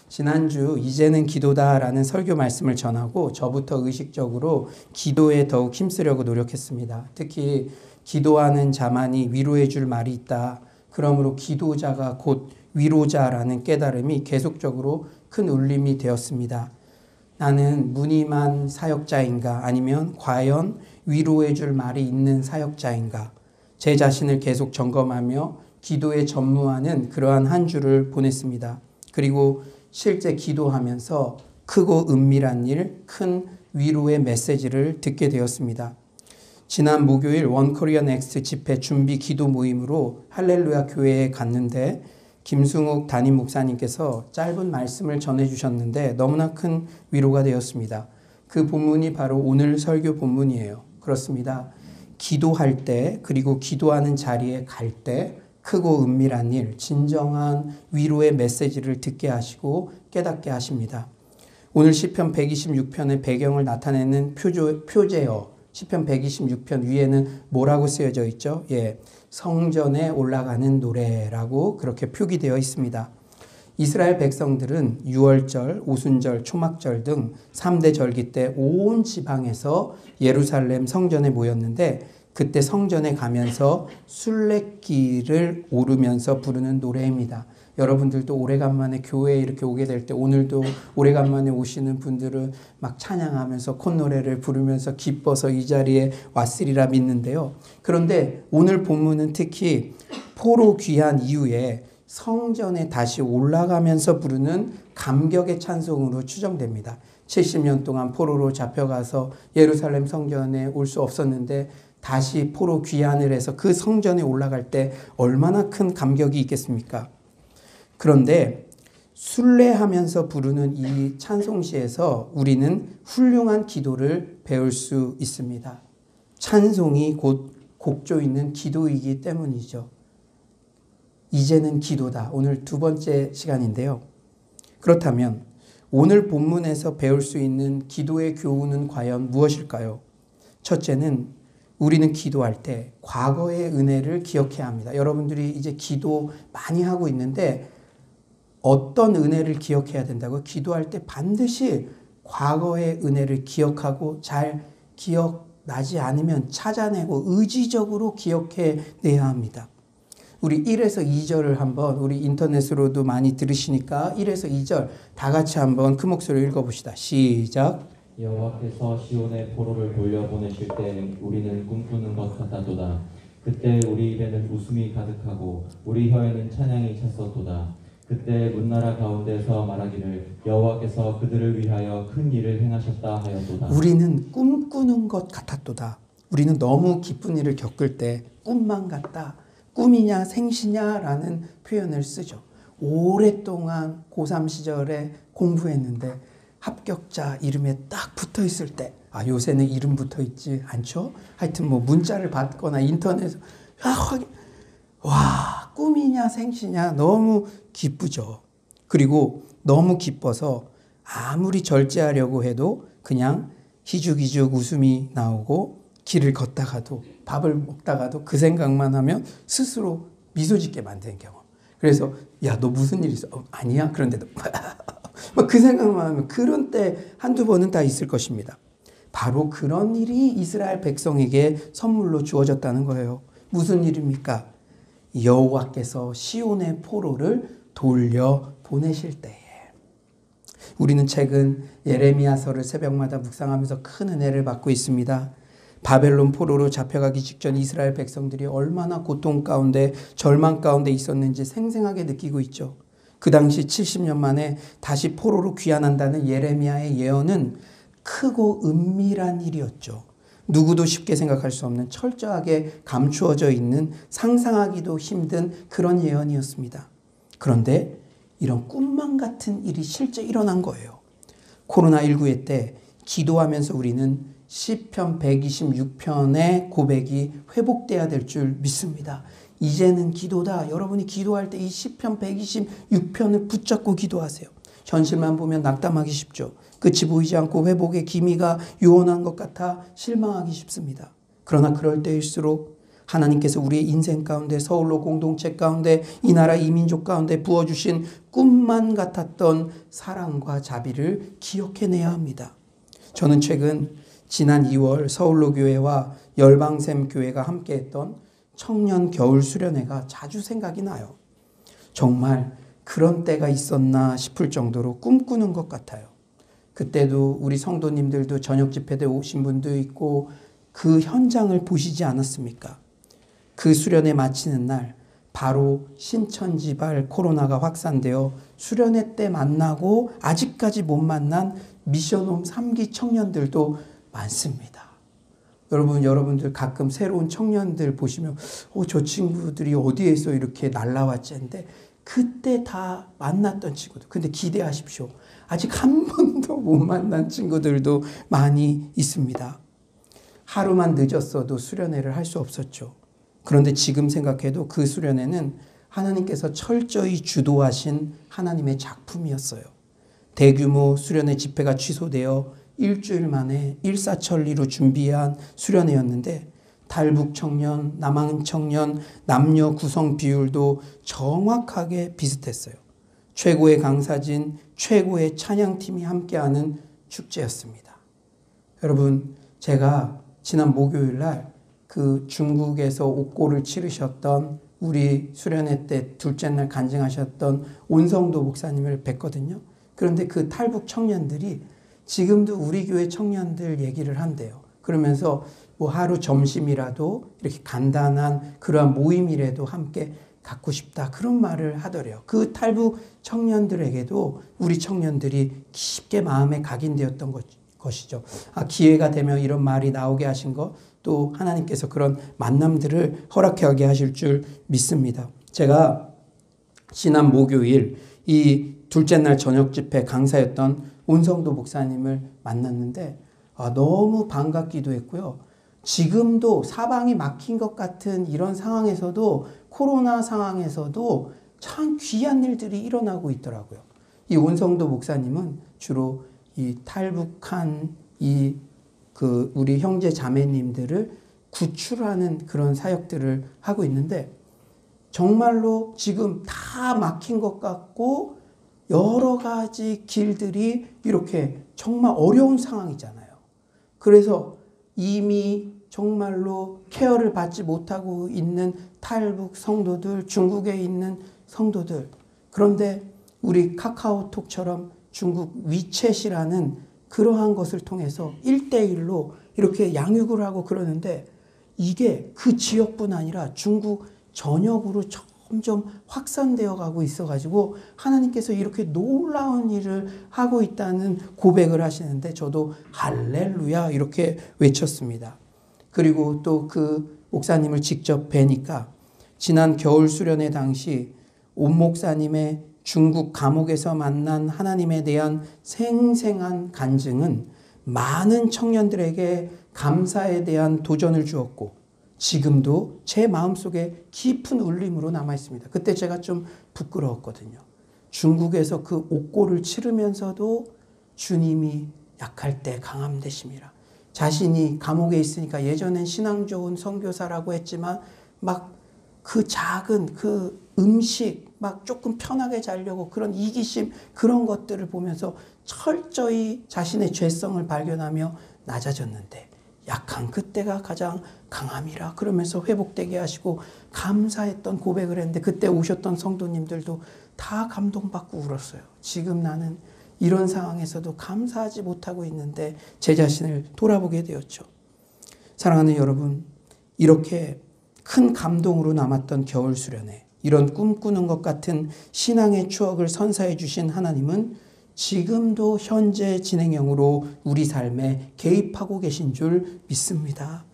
지난주 이제는 기도다라는 설교 말씀을 전하고 저부터 의식적으로 기도에 더욱 힘쓰려고 노력했습니다. 특히 기도하는 자만이 위로해 줄 말이 있다. 그러므로 기도자가 곧 위로자라는 깨달음이 계속적으로 큰 울림이 되었습니다. 나는 무늬만 사역자인가 아니면 과연 위로해 줄 말이 있는 사역자인가 제 자신을 계속 점검하며 기도에 전무하는 그러한 한 주를 보냈습니다. 그리고 실제 기도하면서 크고 은밀한 일, 큰 위로의 메시지를 듣게 되었습니다. 지난 목요일 원코리아 넥스트 집회 준비 기도 모임으로 할렐루야 교회에 갔는데 김승욱 담임 목사님께서 짧은 말씀을 전해주셨는데 너무나 큰 위로가 되었습니다. 그 본문이 바로 오늘 설교 본문이에요. 그렇습니다. 기도할 때 그리고 기도하는 자리에 갈 때 크고 은밀한 일, 진정한 위로의 메시지를 듣게 하시고 깨닫게 하십니다. 오늘 시편 126편의 배경을 나타내는 표제어 시편 126편 위에는 뭐라고 쓰여져 있죠? 성전에 올라가는 노래라고 그렇게 표기되어 있습니다. 이스라엘 백성들은 유월절, 오순절, 초막절 등 3대 절기 때 온 지방에서 예루살렘 성전에 모였는데 그때 성전에 가면서 순례길을 오르면서 부르는 노래입니다. 여러분들도 오래간만에 교회에 이렇게 오게 될 때 오늘도 오래간만에 오시는 분들은 막 찬양하면서 콧노래를 부르면서 기뻐서 이 자리에 왔으리라 믿는데요. 그런데 오늘 본문은 특히 포로 귀한 이후에 성전에 다시 올라가면서 부르는 감격의 찬송으로 추정됩니다. 70년 동안 포로로 잡혀가서 예루살렘 성전에 올 수 없었는데 다시 포로 귀환을 해서 그 성전에 올라갈 때 얼마나 큰 감격이 있겠습니까? 그런데 순례하면서 부르는 이 찬송시에서 우리는 훌륭한 기도를 배울 수 있습니다. 찬송이 곧 곡조 있는 기도이기 때문이죠. 이제는 기도다. 오늘 두 번째 시간인데요. 그렇다면 오늘 본문에서 배울 수 있는 기도의 교훈은 과연 무엇일까요? 첫째는 우리는 기도할 때 과거의 은혜를 기억해야 합니다. 여러분들이 이제 기도 많이 하고 있는데 어떤 은혜를 기억해야 된다고? 기도할 때 반드시 과거의 은혜를 기억하고 잘 기억나지 않으면 찾아내고 의지적으로 기억해내야 합니다. 우리 1에서 2절을 한번 우리 인터넷으로도 많이 들으시니까 1에서 2절 다 같이 한번 큰 목소리로 읽어봅시다. 시작. 여호와께서 시온의 포로를 돌려보내실 때 우리는 꿈꾸는 것 같았도다. 그때 우리 입에는 웃음이 가득하고 우리 혀에는 찬양이 찼었도다. 그때 문나라 가운데서 말하기를 여호와께서 그들을 위하여 큰 일을 행하셨다 하였도다. 우리는 꿈꾸는 것 같았도다. 우리는 너무 기쁜 일을 겪을 때 꿈만 같다. 꿈이냐 생시냐라는 표현을 쓰죠. 오랫동안 고3 시절에 공부했는데 합격자 이름에 딱 붙어 있을 때, 요새는 이름 붙어 있지 않죠? 하여튼 뭐 문자를 받거나 인터넷에, 와, 꿈이냐 생시냐 너무 기쁘죠. 그리고 너무 기뻐서 아무리 절제하려고 해도 그냥 희죽희죽 웃음이 나오고 길을 걷다가도 밥을 먹다가도 그 생각만 하면 스스로 미소 짓게 만드는 경우. 그래서 야, 너 무슨 일 있어? 아니야? 그런데도 그 생각만 하면 그런 때 한두 번은 다 있을 것입니다. 바로 그런 일이 이스라엘 백성에게 선물로 주어졌다는 거예요. 무슨 일입니까? 여호와께서 시온의 포로를 돌려 보내실 때에. 우리는 최근 예레미야서를 새벽마다 묵상하면서 큰 은혜를 받고 있습니다. 바벨론 포로로 잡혀가기 직전 이스라엘 백성들이 얼마나 고통 가운데 절망 가운데 있었는지 생생하게 느끼고 있죠. 그 당시 70년 만에 다시 포로로 귀환한다는 예레미야의 예언은 크고 은밀한 일이었죠. 누구도 쉽게 생각할 수 없는 철저하게 감추어져 있는 상상하기도 힘든 그런 예언이었습니다. 그런데 이런 꿈만 같은 일이 실제 일어난 거예요. 코로나19의 때 기도하면서 우리는 시편 126편의 고백이 회복돼야 될 줄 믿습니다. 이제는 기도다. 여러분이 기도할 때 이 시편 126편을 붙잡고 기도하세요. 현실만 보면 낙담하기 쉽죠. 끝이 보이지 않고 회복의 기미가 요원한 것 같아 실망하기 쉽습니다. 그러나 그럴 때일수록 하나님께서 우리의 인생 가운데, 서울로 공동체 가운데, 이 나라 이 민족 가운데 부어주신 꿈만 같았던 사랑과 자비를 기억해내야 합니다. 저는 최근 지난 2월 서울로 교회와 열방샘 교회가 함께했던 청년 겨울 수련회가 자주 생각이 나요. 정말 그런 때가 있었나 싶을 정도로 꿈꾸는 것 같아요. 그때도 우리 성도님들도 저녁 집회 때 오신 분도 있고 그 현장을 보시지 않았습니까? 그 수련회 마치는 날 바로 신천지발 코로나가 확산되어 수련회 때 만나고 아직까지 못 만난 미션홈 3기 청년들도 많습니다. 여러분들 가끔 새로운 청년들 보시면 저 친구들이 어디에서 이렇게 날라왔지 했는데 그때 다 만났던 친구들. 근데 기대하십시오. 아직 한 번도 못 만난 친구들도 많이 있습니다. 하루만 늦었어도 수련회를 할 수 없었죠. 그런데 지금 생각해도 그 수련회는 하나님께서 철저히 주도하신 하나님의 작품이었어요. 대규모 수련회 집회가 취소되어 일주일 만에 일사천리로 준비한 수련회였는데 탈북 청년, 남한 청년, 남녀 구성 비율도 정확하게 비슷했어요. 최고의 강사진, 최고의 찬양팀이 함께하는 축제였습니다. 여러분, 제가 지난 목요일 날 그 중국에서 옥고를 치르셨던 우리 수련회 때 둘째 날 간증하셨던 온성도 목사님을 뵀거든요. 그런데 그 탈북 청년들이 지금도 우리 교회 청년들 얘기를 한대요. 그러면서 뭐 하루 점심이라도 이렇게 간단한 그러한 모임이라도 함께 갖고 싶다. 그런 말을 하더래요. 그 탈북 청년들에게도 우리 청년들이 깊게 마음에 각인되었던 것이죠. 기회가 되면 이런 말이 나오게 하신 거 또 하나님께서 그런 만남들을 허락하게 하실 줄 믿습니다. 제가 지난 목요일 이 둘째 날 저녁 집회 강사였던 온성도 목사님을 만났는데 너무 반갑기도 했고요. 지금도 사방이 막힌 것 같은 이런 상황에서도 코로나 상황에서도 참 귀한 일들이 일어나고 있더라고요. 이 온성도 목사님은 주로 이 탈북한 우리 형제 자매님들을 구출하는 그런 사역들을 하고 있는데 정말로 지금 다 막힌 것 같고 여러 가지 길들이 이렇게 정말 어려운 상황이잖아요. 그래서 이미 정말로 케어를 받지 못하고 있는 탈북 성도들, 중국에 있는 성도들. 그런데 우리 카카오톡처럼 중국 위챗이라는 그러한 것을 통해서 1대1로 이렇게 양육을 하고 그러는데 이게 그 지역뿐 아니라 중국 전역으로 점점 확산되어 가고 있어가지고 하나님께서 이렇게 놀라운 일을 하고 있다는 고백을 하시는데 저도 할렐루야 이렇게 외쳤습니다. 그리고 또 그 목사님을 직접 뵈니까 지난 겨울 수련회 당시 온 목사님의 중국 감옥에서 만난 하나님에 대한 생생한 간증은 많은 청년들에게 감사에 대한 도전을 주었고 지금도 제 마음속에 깊은 울림으로 남아 있습니다. 그때 제가 좀 부끄러웠거든요. 중국에서 그 옥고를 치르면서도 주님이 약할 때 강함 되심이라. 자신이 감옥에 있으니까 예전엔 신앙 좋은 선교사라고 했지만 막 그 작은 그 음식 막 조금 편하게 자려고 그런 이기심 그런 것들을 보면서 철저히 자신의 죄성을 발견하며 낮아졌는데 약한 그때가 가장 강함이라 그러면서 회복되게 하시고 감사했던 고백을 했는데 그때 오셨던 성도님들도 다 감동받고 울었어요. 지금 나는 이런 상황에서도 감사하지 못하고 있는데 제 자신을 돌아보게 되었죠. 사랑하는 여러분, 이렇게 큰 감동으로 남았던 겨울 수련회, 이런 꿈꾸는 것 같은 신앙의 추억을 선사해 주신 하나님은 지금도 현재 진행형으로 우리 삶에 개입하고 계신 줄 믿습니다.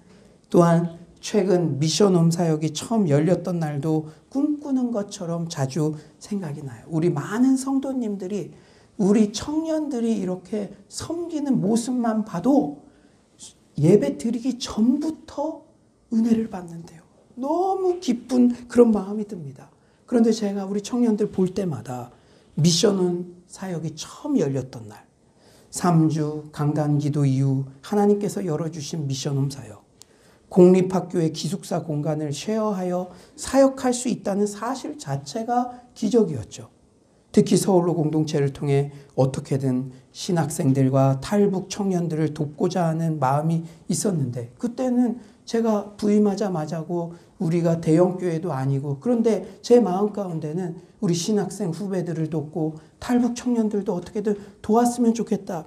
또한 최근 미션홈 사역이 처음 열렸던 날도 꿈꾸는 것처럼 자주 생각이 나요. 우리 많은 성도님들이 우리 청년들이 이렇게 섬기는 모습만 봐도 예배 드리기 전부터 은혜를 받는데요. 너무 기쁜 그런 마음이 듭니다. 그런데 제가 우리 청년들 볼 때마다 미션홈 사역이 처음 열렸던 날 3주 강단기도 이후 하나님께서 열어주신 미션홈 사역 공립학교의 기숙사 공간을 쉐어하여 사역할 수 있다는 사실 자체가 기적이었죠. 특히 서울로 공동체를 통해 어떻게든 신학생들과 탈북 청년들을 돕고자 하는 마음이 있었는데, 그때는 제가 부임하자마자고 우리가 대형교회도 아니고, 그런데 제 마음 가운데는 우리 신학생 후배들을 돕고 탈북 청년들도 어떻게든 도왔으면 좋겠다.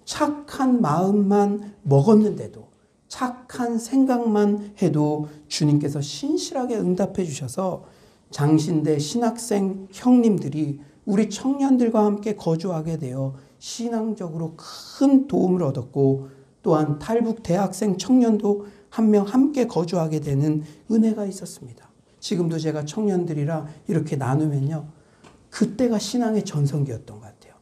착한 마음만 먹었는데도, 착한 생각만 해도 주님께서 신실하게 응답해 주셔서 장신대 신학생 형님들이 우리 청년들과 함께 거주하게 되어 신앙적으로 큰 도움을 얻었고, 또한 탈북 대학생 청년도 한 명 함께 거주하게 되는 은혜가 있었습니다. 지금도 제가 청년들이랑 이렇게 나누면요, 그때가 신앙의 전성기였던 것 같아요.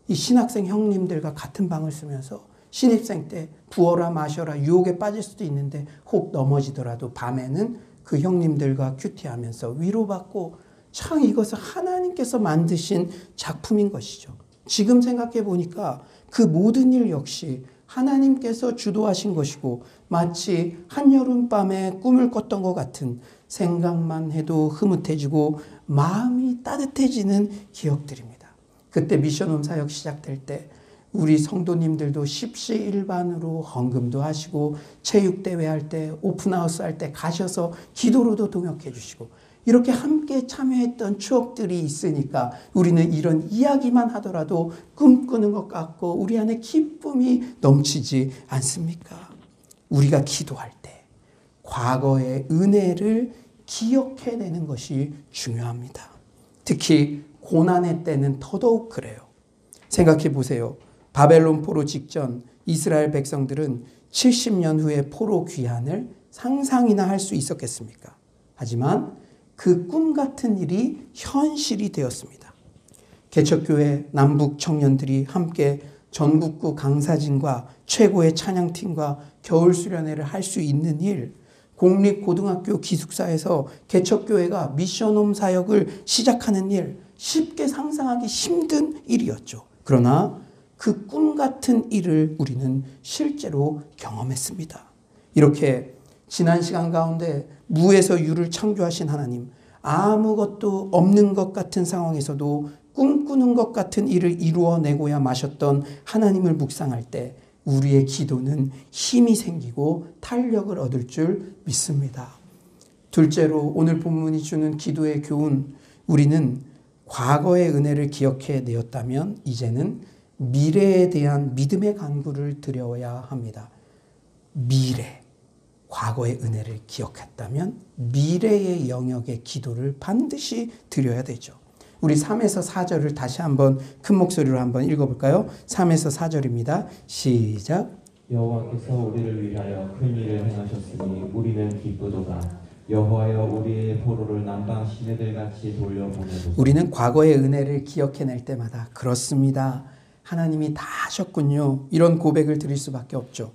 이 신학생 형님들과 같은 방을 쓰면서 신입생 때 부어라 마셔라 유혹에 빠질 수도 있는데 혹 넘어지더라도 밤에는 그 형님들과 큐티하면서 위로받고, 참 이것은 하나님께서 만드신 작품인 것이죠. 지금 생각해 보니까 그 모든 일 역시 하나님께서 주도하신 것이고, 마치 한여름밤에 꿈을 꿨던 것 같은, 생각만 해도 흐뭇해지고 마음이 따뜻해지는 기억들입니다. 그때 미션홈 사역 시작될 때 우리 성도님들도 십시일반으로 헌금도 하시고, 체육대회 할 때, 오픈하우스 할 때 가셔서 기도로도 동역해 주시고, 이렇게 함께 참여했던 추억들이 있으니까 우리는 이런 이야기만 하더라도 꿈꾸는 것 같고 우리 안에 기쁨이 넘치지 않습니까? 우리가 기도할 때 과거의 은혜를 기억해내는 것이 중요합니다. 특히 고난의 때는 더더욱 그래요. 생각해 보세요. 바벨론 포로 직전 이스라엘 백성들은 70년 후에 포로 귀환을 상상이나 할 수 있었겠습니까? 하지만 그 꿈 같은 일이 현실이 되었습니다. 개척교회 남북 청년들이 함께 전국구 강사진과 최고의 찬양팀과 겨울 수련회를 할 수 있는 일, 공립고등학교 기숙사에서 개척교회가 미션홈 사역을 시작하는 일, 쉽게 상상하기 힘든 일이었죠. 그러나 그 꿈 같은 일을 우리는 실제로 경험했습니다. 이렇게 지난 시간 가운데 무에서 유를 창조하신 하나님, 아무것도 없는 것 같은 상황에서도 꿈꾸는 것 같은 일을 이루어내고야 마셨던 하나님을 묵상할 때 우리의 기도는 힘이 생기고 탄력을 얻을 줄 믿습니다. 둘째로 오늘 본문이 주는 기도의 교훈, 우리는 과거의 은혜를 기억해 내었다면 이제는 미래에 대한 믿음의 간구를 드려야 합니다. 미래, 과거의 은혜를 기억했다면 미래의 영역의 기도를 반드시 드려야 되죠. 우리 3에서 4절을 다시 한번 큰 목소리로 한번 읽어볼까요? 3에서 4절입니다. 시작. 여호와께서 우리를 위하여 큰 일을 행하셨으니 우리는 기쁘도다. 여호와여 우리의 포로를 남방 시내들같이 돌려보내소서. 우리는 과거의 은혜를 기억해낼 때마다 그렇습니다, 하나님이 다 하셨군요, 이런 고백을 드릴 수밖에 없죠.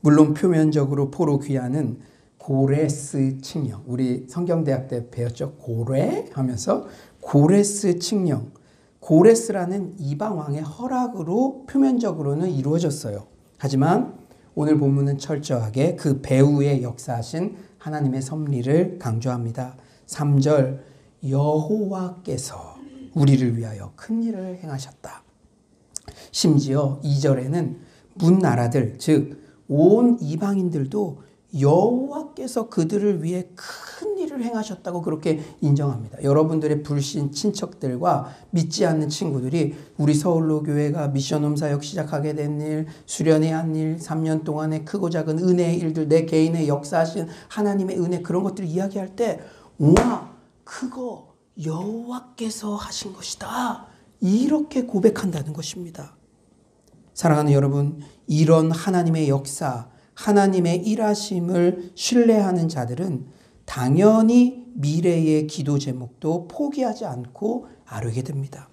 물론 표면적으로 포로 귀환은 고레스 칙령, 우리 성경대학 때 배웠죠. 고레 하면서 고레스 칙령, 고레스라는 이방 왕의 허락으로 표면적으로는 이루어졌어요. 하지만 오늘 본문은 철저하게 그 배후에 역사하신 하나님의 섭리를 강조합니다. 3절, 여호와께서 우리를 위하여 큰 일을 행하셨다. 심지어 2절에는 문 나라들, 즉 온 이방인들도 여호와께서 그들을 위해 큰 일을 행하셨다고 그렇게 인정합니다. 여러분들의 불신 친척들과 믿지 않는 친구들이 우리 서울로 교회가 미션홈 사역 시작하게 된 일, 수련회 한 일, 3년 동안의 크고 작은 은혜의 일들, 내 개인의 역사하신 하나님의 은혜, 그런 것들을 이야기할 때 와, 그거 여호와께서 하신 것이다, 이렇게 고백한다는 것입니다. 사랑하는 여러분, 이런 하나님의 역사, 하나님의 일하심을 신뢰하는 자들은 당연히 미래의 기도 제목도 포기하지 않고 아뢰게 됩니다.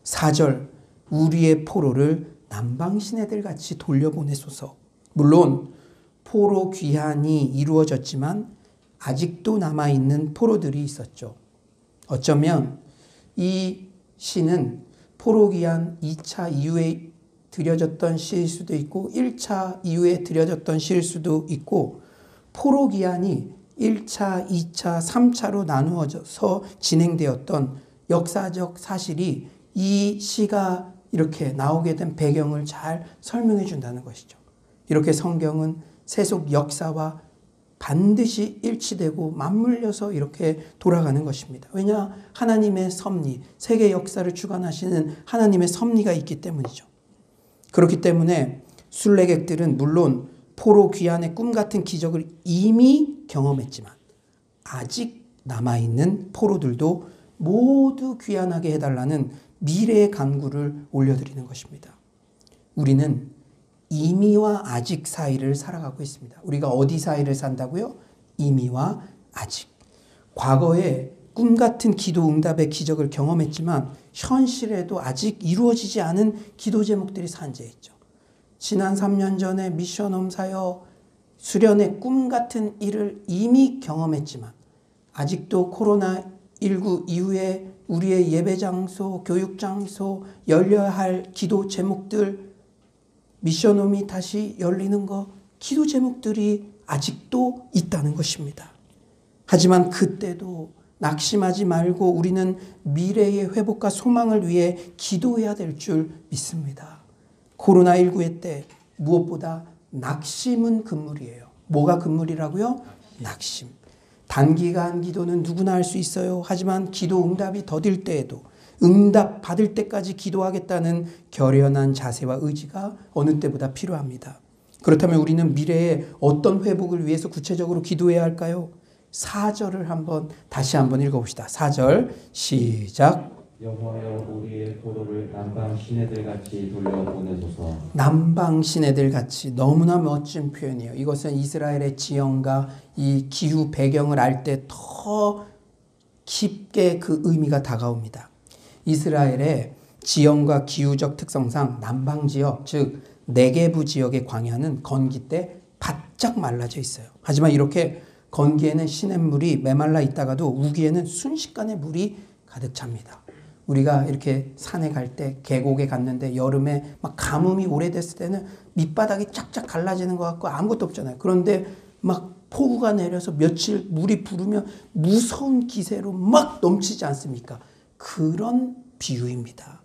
4절, 우리의 포로를 남방 시내들같이 돌려보내소서. 물론 포로 귀환이 이루어졌지만 아직도 남아있는 포로들이 있었죠. 어쩌면 이 시는 포로 귀환 2차 이후에 드려졌던 시일 수도 있고 1차 이후에 드려졌던 시일 수도 있고, 포로기한이 1차, 2차, 3차로 나누어져서 진행되었던 역사적 사실이 이 시가 이렇게 나오게 된 배경을 잘 설명해 준다는 것이죠. 이렇게 성경은 세속 역사와 반드시 일치되고 맞물려서 이렇게 돌아가는 것입니다. 왜냐? 하나님의 섭리, 세계 역사를 주관하시는 하나님의 섭리가 있기 때문이죠. 그렇기 때문에 순례객들은 물론 포로 귀환의 꿈 같은 기적을 이미 경험했지만 아직 남아있는 포로들도 모두 귀환하게 해달라는 미래의 간구를 올려드리는 것입니다. 우리는 이미와 아직 사이를 살아가고 있습니다. 우리가 어디 사이를 산다고요? 이미와 아직. 과거에 꿈 같은 기도 응답의 기적을 경험했지만 현실에도 아직 이루어지지 않은 기도 제목들이 산재해 있죠. 지난 3년 전에 미션홈 사역 수련의 꿈 같은 일을 이미 경험했지만 아직도 코로나19 이후에 우리의 예배 장소, 교육 장소, 열려야 할 기도 제목들, 미션홈이 다시 열리는 거, 기도 제목들이 아직도 있다는 것입니다. 하지만 그때도 낙심하지 말고 우리는 미래의 회복과 소망을 위해 기도해야 될 줄 믿습니다. 코로나19의 때 무엇보다 낙심은 금물이에요. 뭐가 금물이라고요? 낙심. 단기간 기도는 누구나 할 수 있어요. 하지만 기도 응답이 더딜 때에도 응답 받을 때까지 기도하겠다는 결연한 자세와 의지가 어느 때보다 필요합니다. 그렇다면 우리는 미래에 어떤 회복을 위해서 구체적으로 기도해야 할까요? 4절을 다시 한번 읽어봅시다. 4절 시작. 여호와여 우리의 포로를 남방 시내들같이 돌려보내소서. 남방 시내들같이, 너무나 멋진 표현이에요. 이것은 이스라엘의 지형과 이 기후 배경을 알 때 더 깊게 그 의미가 다가옵니다. 이스라엘의 지형과 기후적 특성상 남방 지역, 즉 네게부 지역의 광야는 건기 때 바짝 말라져 있어요. 하지만 이렇게 건기에는 시냇물이 메말라 있다가도 우기에는 순식간에 물이 가득 찹니다. 우리가 이렇게 산에 갈 때, 계곡에 갔는데 여름에 막 가뭄이 오래됐을 때는 밑바닥이 쫙쫙 갈라지는 것 같고 아무것도 없잖아요. 그런데 막 폭우가 내려서 며칠 물이 부르면 무서운 기세로 막 넘치지 않습니까? 그런 비유입니다.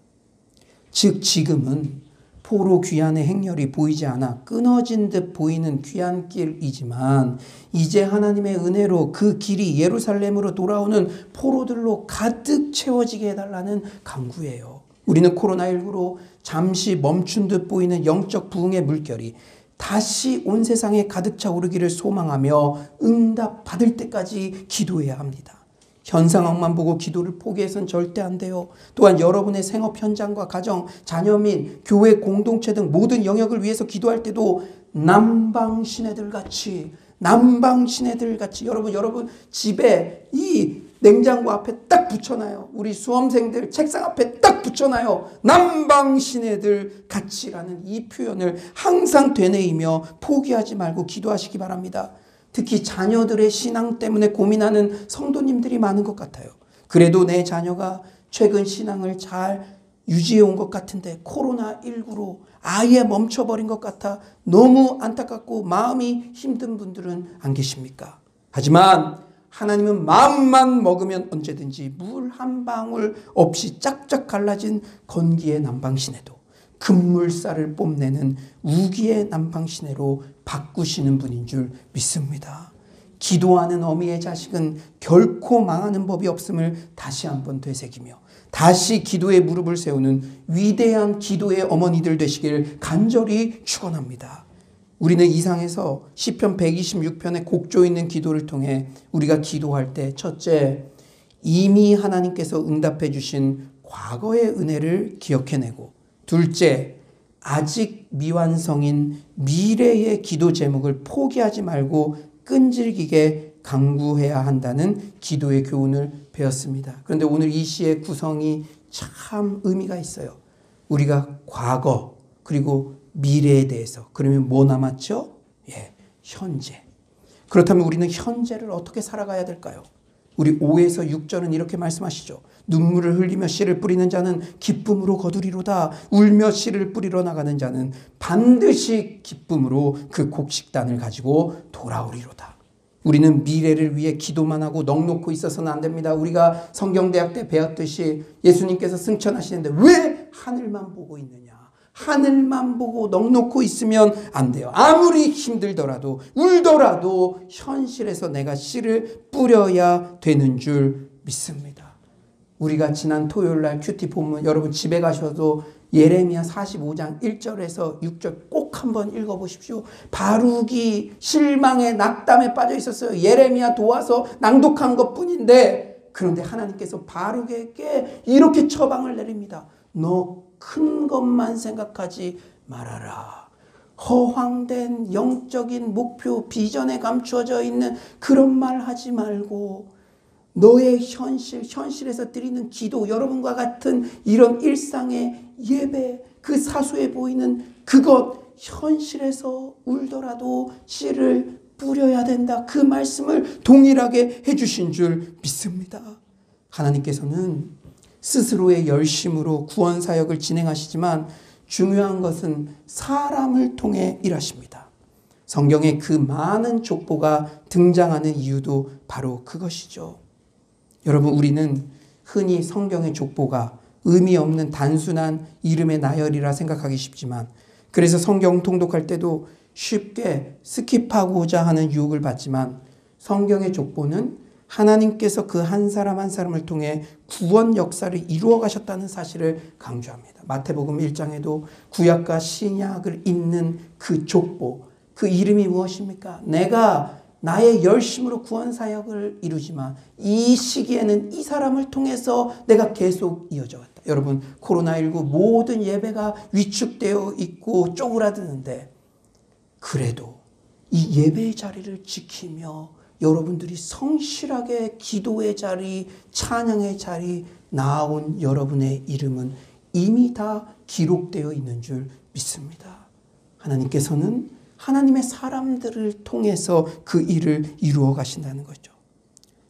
즉 지금은 포로 귀환의 행렬이 보이지 않아 끊어진 듯 보이는 귀환길이지만 이제 하나님의 은혜로 그 길이 예루살렘으로 돌아오는 포로들로 가득 채워지게 해달라는 간구예요. 우리는 코로나19로 잠시 멈춘 듯 보이는 영적 부흥의 물결이 다시 온 세상에 가득 차 오르기를 소망하며 응답 받을 때까지 기도해야 합니다. 현 상황만 보고 기도를 포기해서는 절대 안 돼요. 또한 여러분의 생업 현장과 가정, 자녀 및 교회 공동체 등 모든 영역을 위해서 기도할 때도 남방 시내들 같이 여러분 집에 이 냉장고 앞에 딱 붙여놔요. 우리 수험생들 책상 앞에 딱 붙여놔요. 남방 시내들 같이라는 이 표현을 항상 되뇌이며 포기하지 말고 기도하시기 바랍니다. 특히 자녀들의 신앙 때문에 고민하는 성도님들이 많은 것 같아요. 그래도 내 자녀가 최근 신앙을 잘 유지해 온 것 같은데 코로나19로 아예 멈춰버린 것 같아 너무 안타깝고 마음이 힘든 분들은 안 계십니까? 하지만 하나님은 마음만 먹으면 언제든지 물 한 방울 없이 짝짝 갈라진 건기의 남방시내도 급물살을 뽐내는 우기의 남방시내로 바꾸시는 분인 줄 믿습니다. 기도하는 어미의 자식은 결코 망하는 법이 없음을 다시 한번 되새기며 다시 기도의 무릎을 세우는 위대한 기도의 어머니들 되시길 간절히 축원합니다. 우리는 이상에서 시편 126편의 곡조 있는 기도를 통해 우리가 기도할 때 첫째, 이미 하나님께서 응답해 주신 과거의 은혜를 기억해내고 둘째, 아직 미완성인 미래의 기도 제목을 포기하지 말고 끈질기게 강구해야 한다는 기도의 교훈을 배웠습니다. 그런데 오늘 이 시의 구성이 참 의미가 있어요. 우리가 과거 그리고 미래에 대해서, 그러면 뭐 남았죠? 현재. 그렇다면 우리는 현재를 어떻게 살아가야 될까요? 우리 5에서 6절은 이렇게 말씀하시죠. 눈물을 흘리며 씨를 뿌리는 자는 기쁨으로 거두리로다. 울며 씨를 뿌리러 나가는 자는 반드시 기쁨으로 그 곡식단을 가지고 돌아오리로다. 우리는 미래를 위해 기도만 하고 넋놓고 있어서는 안 됩니다. 우리가 성경대학 때 배웠듯이 예수님께서 승천하시는데 왜 하늘만 보고 있느냐? 하늘만 보고 넋놓고 있으면 안 돼요. 아무리 힘들더라도 울더라도 현실에서 내가 씨를 뿌려야 되는 줄 믿습니다. 우리가 지난 토요일 날 큐티 본문 여러분 집에 가셔도 예레미야 45장 1절에서 6절 꼭 한번 읽어보십시오. 바룩이 실망에 낙담에 빠져 있었어요. 예레미야 도와서 낭독한 것뿐인데 그런데 하나님께서 바룩에게 이렇게 처방을 내립니다. 너 큰 것만 생각하지 말아라. 허황된 영적인 목표 비전에 감추어져 있는 그런 말 하지 말고 너의 현실에서 드리는 기도, 여러분과 같은 이런 일상의 예배, 그 사소해 보이는 그것, 현실에서 울더라도 씨를 뿌려야 된다. 그 말씀을 동일하게 해주신 줄 믿습니다. 하나님께서는 스스로의 열심으로 구원 사역을 진행하시지만 중요한 것은 사람을 통해 일하십니다. 성경에 그 많은 족보가 등장하는 이유도 바로 그것이죠. 여러분, 우리는 흔히 성경의 족보가 의미 없는 단순한 이름의 나열이라 생각하기 쉽지만 그래서 성경 통독할 때도 쉽게 스킵하고자 하는 유혹을 받지만 성경의 족보는 하나님께서 그 한 사람 한 사람을 통해 구원 역사를 이루어 가셨다는 사실을 강조합니다. 마태복음 1장에도 구약과 신약을 잇는 그 족보, 그 이름이 무엇입니까? 내가 나의 열심으로 구원 사역을 이루지만 이 시기에는 이 사람을 통해서 내가 계속 이어져 왔다. 여러분, 코로나19 모든 예배가 위축되어 있고 쪼그라드는데 그래도 이 예배의 자리를 지키며 여러분들이 성실하게 기도의 자리, 찬양의 자리 나아온 여러분의 이름은 이미 다 기록되어 있는 줄 믿습니다. 하나님께서는 하나님의 사람들을 통해서 그 일을 이루어 가신다는 거죠.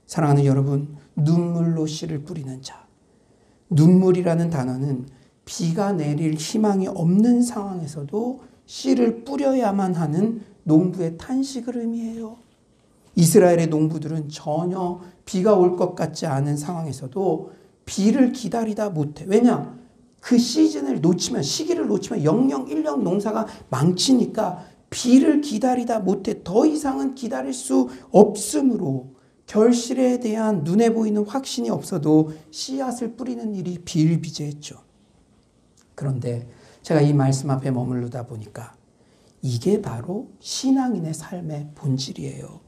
사랑하는 여러분, 눈물로 씨를 뿌리는 자. 눈물이라는 단어는 비가 내릴 희망이 없는 상황에서도 씨를 뿌려야만 하는 농부의 탄식을 의미해요. 이스라엘의 농부들은 전혀 비가 올 것 같지 않은 상황에서도 비를 기다리다 못해. 왜냐? 그 시즌을 놓치면, 시기를 놓치면 영영 1년 농사가 망치니까 비를 기다리다 못해 더 이상은 기다릴 수 없으므로 결실에 대한 눈에 보이는 확신이 없어도 씨앗을 뿌리는 일이 비일비재했죠. 그런데 제가 이 말씀 앞에 머무르다 보니까 이게 바로 신앙인의 삶의 본질이에요.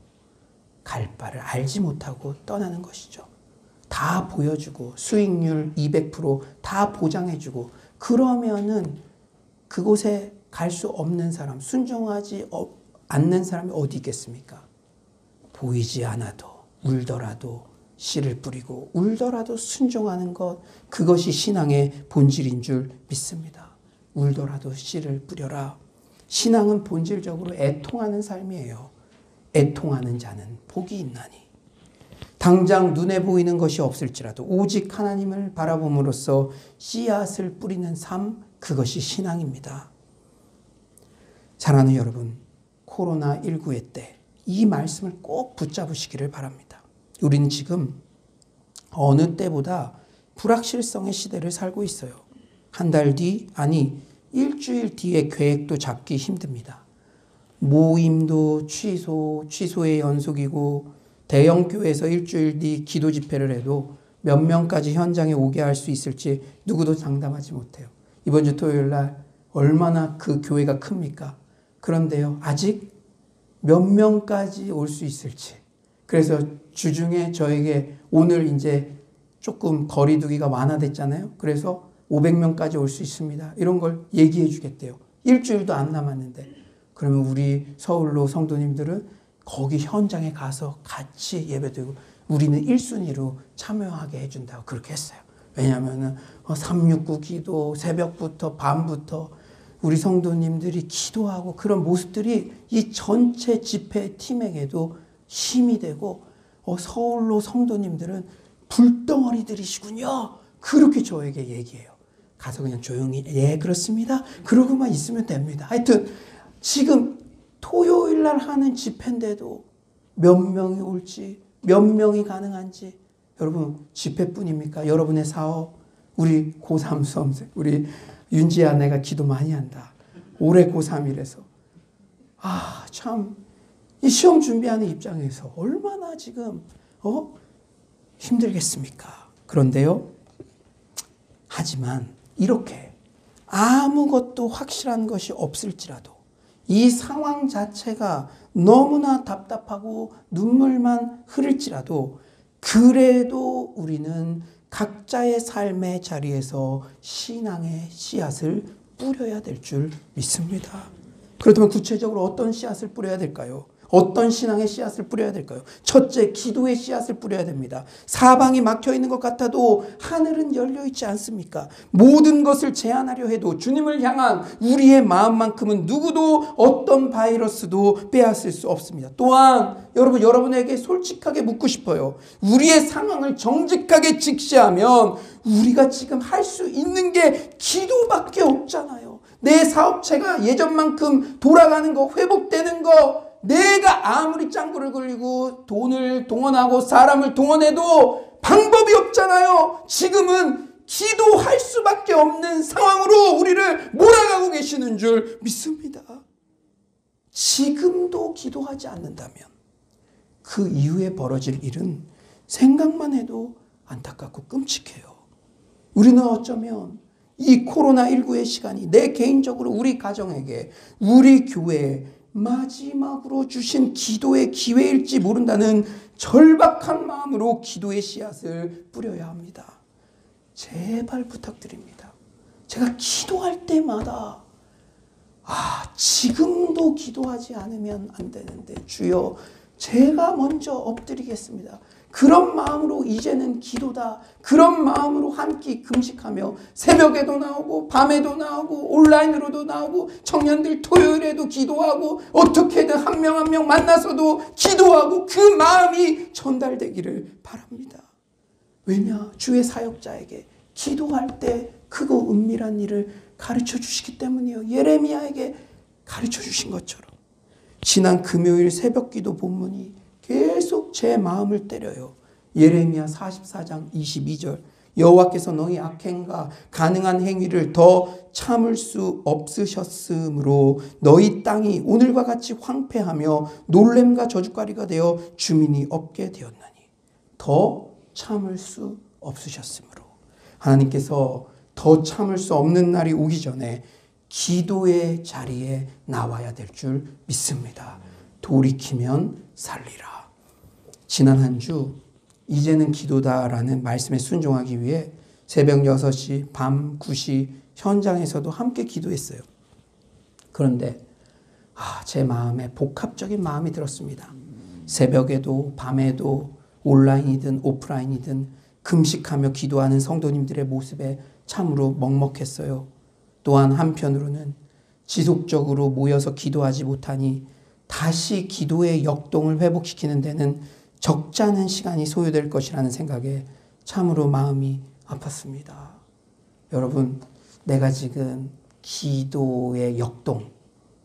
갈 바를 알지 못하고 떠나는 것이죠. 다 보여주고 수익률 200% 보장해주고 그러면은 그곳에 갈 수 없는 사람, 순종하지 않는 사람이 어디 있겠습니까? 보이지 않아도 울더라도 씨를 뿌리고 울더라도 순종하는 것, 그것이 신앙의 본질인 줄 믿습니다. 울더라도 씨를 뿌려라. 신앙은 본질적으로 애통하는 삶이에요. 애통하는 자는 복이 있나니. 당장 눈에 보이는 것이 없을지라도 오직 하나님을 바라봄으로써 씨앗을 뿌리는 삶, 그것이 신앙입니다. 사랑하는 여러분, 코로나19의 때 이 말씀을 꼭 붙잡으시기를 바랍니다. 우리는 지금 어느 때보다 불확실성의 시대를 살고 있어요. 한 달 뒤, 아니 일주일 뒤에 계획도 잡기 힘듭니다. 모임도 취소의 연속이고 대형 교회에서 일주일 뒤 기도 집회를 해도 몇 명까지 현장에 오게 할 수 있을지 누구도 장담하지 못해요. 이번 주 토요일 날 얼마나 그 교회가 큽니까? 그런데요, 아직 몇 명까지 올 수 있을지. 그래서 주중에 저에게 오늘 이제 조금 거리두기가 완화됐잖아요. 그래서 500명까지 올 수 있습니다. 이런 걸 얘기해 주겠대요. 일주일도 안 남았는데. 그러면 우리 서울로 성도님들은 거기 현장에 가서 같이 예배드리고 우리는 1순위로 참여하게 해준다고 그렇게 했어요. 왜냐하면 369 기도, 새벽부터 밤부터 우리 성도님들이 기도하고 그런 모습들이 이 전체 집회 팀에게도 힘이 되고 서울로 성도님들은 불덩어리들이시군요. 그렇게 저에게 얘기해요. 가서 그냥 조용히 예 그렇습니다. 그러고만 있으면 됩니다. 하여튼 지금 토요일 날 하는 집회인데도 몇 명이 올지, 몇 명이 가능한지. 여러분, 집회뿐입니까? 여러분의 사업, 우리 고3 수험생, 우리 윤지 아내가 기도 많이 한다. 올해 고3이라서. 참, 이 시험 준비하는 입장에서 얼마나 지금, 힘들겠습니까? 그런데요, 하지만 이렇게 아무것도 확실한 것이 없을지라도 이 상황 자체가 너무나 답답하고 눈물만 흐를지라도 그래도 우리는 각자의 삶의 자리에서 신앙의 씨앗을 뿌려야 될 줄 믿습니다. 그렇다면 구체적으로 어떤 씨앗을 뿌려야 될까요? 어떤 신앙의 씨앗을 뿌려야 될까요? 첫째, 기도의 씨앗을 뿌려야 됩니다. 사방이 막혀 있는 것 같아도 하늘은 열려 있지 않습니까? 모든 것을 제한하려 해도 주님을 향한 우리의 마음만큼은 누구도 어떤 바이러스도 빼앗을 수 없습니다. 또한 여러분에게 솔직하게 묻고 싶어요. 우리의 상황을 정직하게 직시하면 우리가 지금 할 수 있는 게 기도밖에 없잖아요. 내 사업체가 예전만큼 돌아가는 거, 회복되는 거, 내가 아무리 짱구를 굴리고 돈을 동원하고 사람을 동원해도 방법이 없잖아요. 지금은 기도할 수밖에 없는 상황으로 우리를 몰아가고 계시는 줄 믿습니다. 지금도 기도하지 않는다면 그 이후에 벌어질 일은 생각만 해도 안타깝고 끔찍해요. 우리는 어쩌면 이 코로나19의 시간이 내 개인적으로 우리 가정에게, 우리 교회에 마지막으로 주신 기도의 기회일지 모른다는 절박한 마음으로 기도의 씨앗을 뿌려야 합니다. 제발 부탁드립니다. 제가 기도할 때마다 지금도 기도하지 않으면 안 되는데 주여 제가 먼저 엎드리겠습니다. 그런 마음으로 이제는 기도다. 그런 마음으로 한 끼 금식하며 새벽에도 나오고 밤에도 나오고 온라인으로도 나오고 청년들 토요일에도 기도하고 어떻게든 한 명 한 명 만나서도 기도하고 그 마음이 전달되기를 바랍니다. 왜냐? 주의 사역자에게 기도할 때 크고 은밀한 일을 가르쳐 주시기 때문이에요. 예레미야에게 가르쳐 주신 것처럼. 지난 금요일 새벽기도 본문이 계속 제 마음을 때려요. 예레미야 44장 22절. 여호와께서 너희 악행과 가능한 행위를 더 참을 수 없으셨으므로 너희 땅이 오늘과 같이 황폐하며 놀램과 저주거리가 되어 주민이 없게 되었나니. 더 참을 수 없으셨으므로. 하나님께서 더 참을 수 없는 날이 오기 전에 기도의 자리에 나와야 될 줄 믿습니다. 돌이키면 살리라. 지난 한 주 이제는 기도다라는 말씀에 순종하기 위해 새벽 6시, 밤 9시 현장에서도 함께 기도했어요. 그런데 제 마음에 복합적인 마음이 들었습니다. 새벽에도 밤에도 온라인이든 오프라인이든 금식하며 기도하는 성도님들의 모습에 참으로 먹먹했어요. 또한 한편으로는 지속적으로 모여서 기도하지 못하니 다시 기도의 역동을 회복시키는 데는 적잖은 시간이 소요될 것이라는 생각에 참으로 마음이 아팠습니다. 여러분, 내가 지금 기도의 역동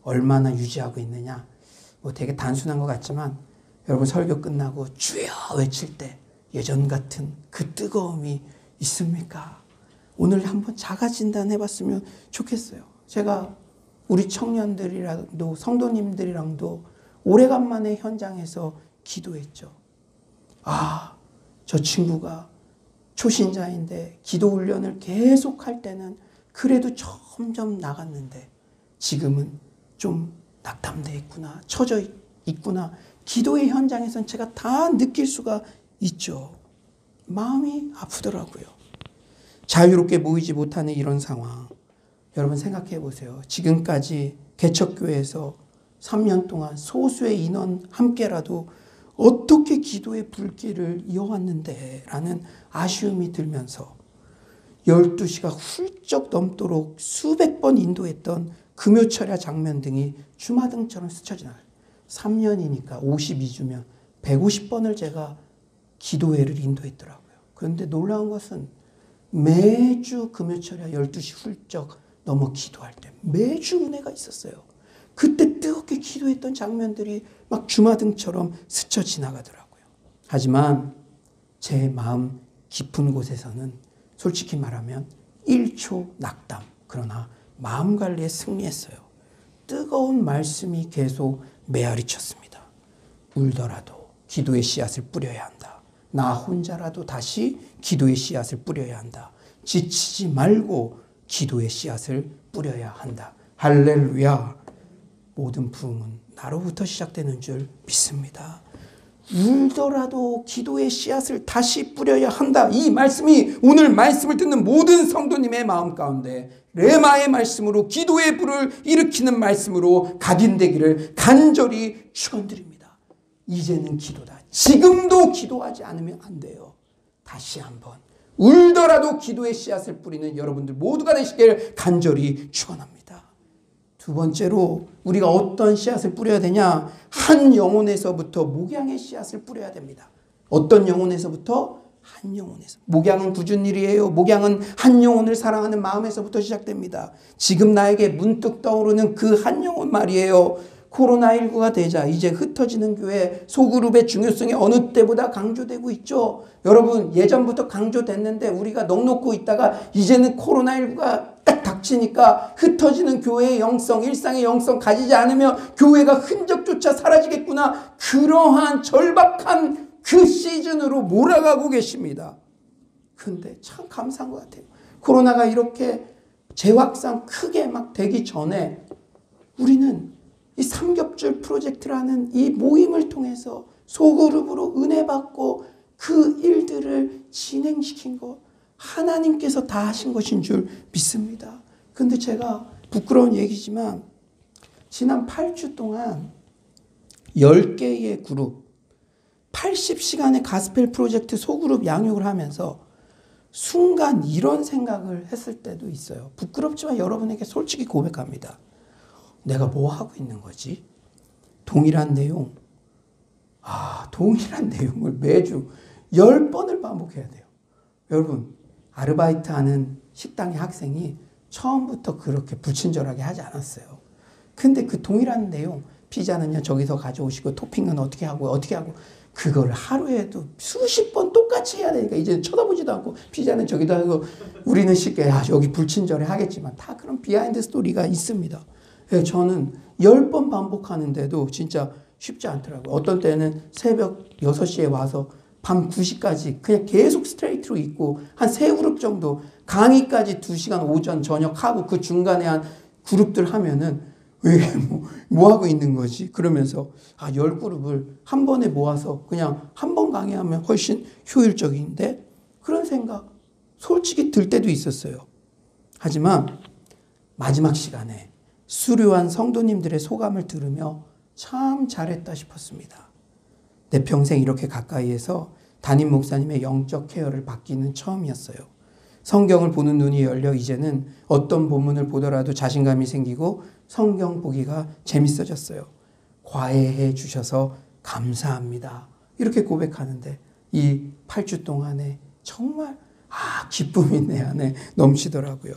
얼마나 유지하고 있느냐? 되게 단순한 것 같지만 여러분 설교 끝나고 주여 외칠 때 예전 같은 그 뜨거움이 있습니까? 오늘 한번 자가 진단해봤으면 좋겠어요. 제가 우리 청년들이랑도 성도님들이랑도 오래간만에 현장에서 기도했죠. 저 친구가 초신자인데 기도 훈련을 계속 할 때는 그래도 점점 나갔는데 지금은 좀 낙담돼 있구나, 처져 있구나. 기도의 현장에서는 제가 다 느낄 수가 있죠. 마음이 아프더라고요. 자유롭게 모이지 못하는 이런 상황. 여러분 생각해 보세요. 지금까지 개척교회에서 3년 동안 소수의 인원 함께라도 어떻게 기도의 불길을 이어왔는데 라는 아쉬움이 들면서 12시가 훌쩍 넘도록 수백 번 인도했던 금요철야 장면 등이 주마등처럼 스쳐 지나가요. 3년이니까 52주면 150번을 제가 기도회를 인도했더라고요. 그런데 놀라운 것은 매주 금요철야 12시 훌쩍 넘어 기도할 때 매주 은혜가 있었어요. 그때 뜨겁게 기도했던 장면들이 막 주마등처럼 스쳐 지나가더라고요. 하지만 제 마음 깊은 곳에서는 솔직히 말하면 1초 낙담, 그러나 마음 관리에 승리했어요. 뜨거운 말씀이 계속 메아리쳤습니다. 울더라도 기도의 씨앗을 뿌려야 한다. 나 혼자라도 다시 기도의 씨앗을 뿌려야 한다. 지치지 말고 기도의 씨앗을 뿌려야 한다. 할렐루야. 모든 부흥은 나로부터 시작되는 줄 믿습니다. 울더라도 기도의 씨앗을 다시 뿌려야 한다. 이 말씀이 오늘 말씀을 듣는 모든 성도님의 마음 가운데 레마의 말씀으로 기도의 불을 일으키는 말씀으로 각인되기를 간절히 축원드립니다. 이제는 기도다. 지금도 기도하지 않으면 안 돼요. 다시 한번 울더라도 기도의 씨앗을 뿌리는 여러분들 모두가 되시길 간절히 축원합니다. 두 번째로 우리가 어떤 씨앗을 뿌려야 되냐? 한 영혼에서부터 목양의 씨앗을 뿌려야 됩니다. 어떤 영혼에서부터? 한 영혼에서. 목양은 굳은 일이에요. 목양은 한 영혼을 사랑하는 마음에서부터 시작됩니다. 지금 나에게 문득 떠오르는 그 한 영혼 말이에요. 코로나19가 되자 이제 흩어지는 교회 소그룹의 중요성이 어느 때보다 강조되고 있죠. 여러분 예전부터 강조됐는데 우리가 넋놓고 있다가 이제는 코로나19가 딱 닥치니까 흩어지는 교회의 영성, 일상의 영성 가지지 않으면 교회가 흔적조차 사라지겠구나. 그러한 절박한 그 시즌으로 몰아가고 계십니다. 근데 참 감사한 것 같아요. 코로나가 이렇게 재확산 크게 막 되기 전에 우리는 이 삼겹줄 프로젝트라는 이 모임을 통해서 소그룹으로 은혜 받고 그 일들을 진행시킨 것 하나님께서 다 하신 것인 줄 믿습니다. 근데 제가 부끄러운 얘기지만 지난 8주 동안 10개의 그룹 80시간의 가스펠 프로젝트 소그룹 양육을 하면서 순간 이런 생각을 했을 때도 있어요. 부끄럽지만 여러분에게 솔직히 고백합니다. 내가 뭐 하고 있는 거지? 동일한 내용. 동일한 내용을 매주 10번을 반복해야 돼요. 여러분, 아르바이트 하는 식당의 학생이 처음부터 그렇게 불친절하게 하지 않았어요. 근데 그 동일한 내용, 피자는요, 저기서 가져오시고, 토핑은 어떻게 하고, 그걸 하루에도 수십 번 똑같이 해야 되니까 이제 쳐다보지도 않고, 피자는 저기도 하고, 우리는 쉽게, 여기 불친절해 하겠지만, 다 그런 비하인드 스토리가 있습니다. 저는 10번 반복하는데도 진짜 쉽지 않더라고요. 어떤 때는 새벽 6시에 와서 밤 9시까지 그냥 계속 스트레이트로 있고 한 3그룹 정도 강의까지 2시간 오전 저녁 하고 그 중간에 한 그룹들 하면은 왜 뭐 하고 있는 거지? 그러면서 10그룹을 한 번에 모아서 그냥 한 번 강의하면 훨씬 효율적인데 그런 생각 솔직히 들 때도 있었어요. 하지만 마지막 시간에 수료한 성도님들의 소감을 들으며 참 잘했다 싶었습니다. 내 평생 이렇게 가까이에서 담임 목사님의 영적 케어를 받기는 처음이었어요. 성경을 보는 눈이 열려 이제는 어떤 본문을 보더라도 자신감이 생기고 성경 보기가 재밌어졌어요. 과외해 주셔서 감사합니다. 이렇게 고백하는데 이 8주 동안에 정말 기쁨이 내 안에 넘치더라고요.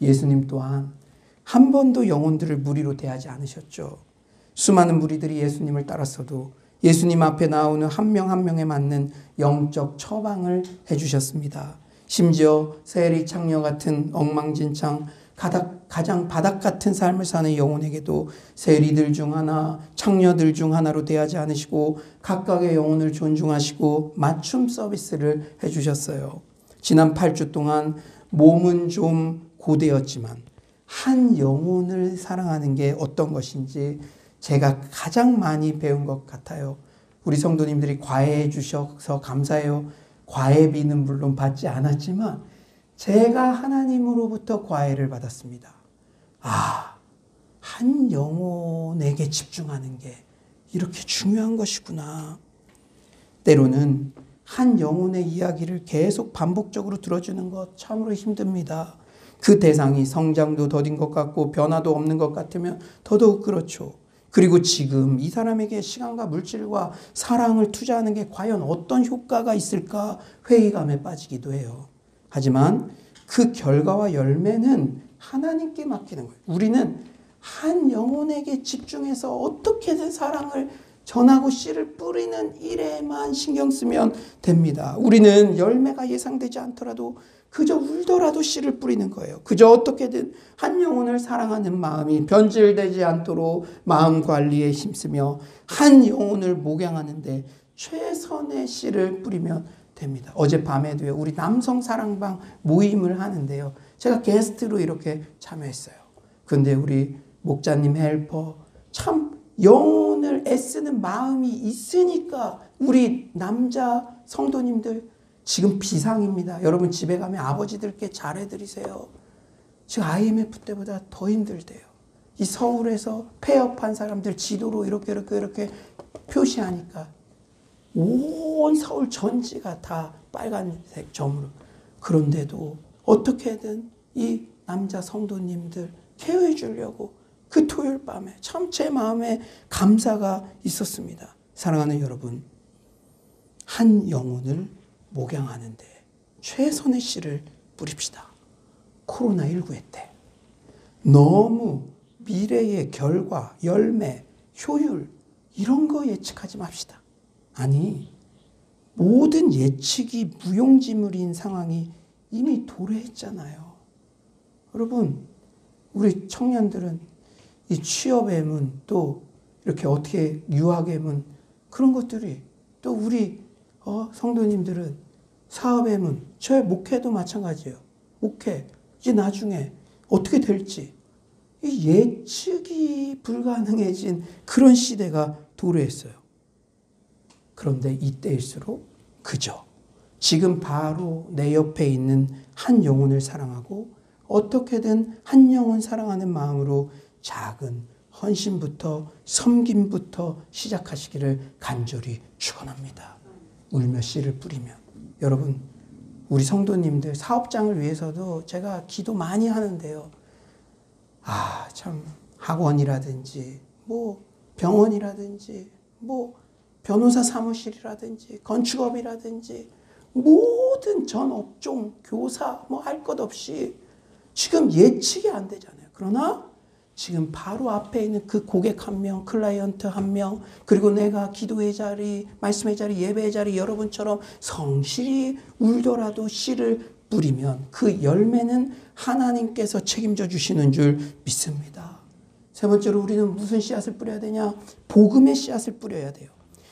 예수님 또한 한 번도 영혼들을 무리로 대하지 않으셨죠. 수많은 무리들이 예수님을 따랐어도 예수님 앞에 나오는 한 명 한 명에 맞는 영적 처방을 해주셨습니다. 심지어 세리 창녀 같은 엉망진창 가장 바닥 같은 삶을 사는 영혼에게도 세리들 중 하나, 창녀들 중 하나로 대하지 않으시고 각각의 영혼을 존중하시고 맞춤 서비스를 해주셨어요. 지난 8주 동안 몸은 좀 고되었지만 한 영혼을 사랑하는 게 어떤 것인지 제가 가장 많이 배운 것 같아요. 우리 성도님들이 과외해 주셔서 감사해요. 과외비는 물론 받지 않았지만 제가 하나님으로부터 과외를 받았습니다. 한 영혼에게 집중하는 게 이렇게 중요한 것이구나. 때로는 한 영혼의 이야기를 계속 반복적으로 들어주는 것 참으로 힘듭니다. 그 대상이 성장도 더딘 것 같고 변화도 없는 것 같으면 더더욱 그렇죠. 그리고 지금 이 사람에게 시간과 물질과 사랑을 투자하는 게 과연 어떤 효과가 있을까 회의감에 빠지기도 해요. 하지만 그 결과와 열매는 하나님께 맡기는 거예요. 우리는 한 영혼에게 집중해서 어떻게든 사랑을 전하고 씨를 뿌리는 일에만 신경 쓰면 됩니다. 우리는 열매가 예상되지 않더라도 그저 울더라도 씨를 뿌리는 거예요. 그저 어떻게든 한 영혼을 사랑하는 마음이 변질되지 않도록 마음 관리에 힘쓰며 한 영혼을 목양하는데 최선의 씨를 뿌리면 됩니다. 어젯밤에도요, 우리 남성 사랑방 모임을 하는데요, 제가 게스트로 이렇게 참여했어요. 근데 우리 목자님 헬퍼 참 영혼을 애쓰는 마음이 있으니까 우리 남자 성도님들 지금 비상입니다. 여러분 집에 가면 아버지들께 잘해드리세요. 지금 IMF 때보다 더 힘들대요. 이 서울에서 폐업한 사람들 지도로 이렇게 표시하니까 온 서울 전지가 다 빨간색 점으로. 그런데도 어떻게든 이 남자 성도님들 케어해 주려고 그 토요일 밤에 참 제 마음에 감사가 있었습니다. 사랑하는 여러분, 한 영혼을 목양하는데 최선의 씨를 뿌립시다. 코로나19의 때 너무 미래의 결과, 열매, 효율 이런 거 예측하지 맙시다. 아니, 모든 예측이 무용지물인 상황이 이미 도래했잖아요. 여러분, 우리 청년들은 이 취업의 문, 또 이렇게 어떻게 유학의 문, 그런 것들이, 또 우리 성도님들은 사업의 문, 저의 목회도 마찬가지예요. 목회, 이제 나중에 어떻게 될지 이 예측이 불가능해진 그런 시대가 도래했어요. 그런데 이때일수록 그저 지금 바로 내 옆에 있는 한 영혼을 사랑하고 어떻게든 한 영혼 사랑하는 마음으로 작은 헌신부터 섬김부터 시작하시기를 간절히 축원합니다. 울며 씨를 뿌리면. 여러분, 우리 성도님들 사업장을 위해서도 제가 기도 많이 하는데요. 참 학원이라든지 뭐 병원이라든지 뭐 변호사 사무실이라든지 건축업이라든지 모든 전 업종 교사 뭐 할 것 없이 지금 예측이 안 되잖아요. 그러나 지금 바로 앞에 있는 그 고객 한 명, 클라이언트 한 명, 그리고 내가 기도의 자리, 말씀의 자리, 예배의 자리 여러분처럼 성실히 울더라도 씨를 뿌리면 그 열매는 하나님께서 책임져 주시는 줄 믿습니다. 세 번째로 우리는 무슨 씨앗을 뿌려야 되냐? 복음의 씨앗을 뿌려야 돼요.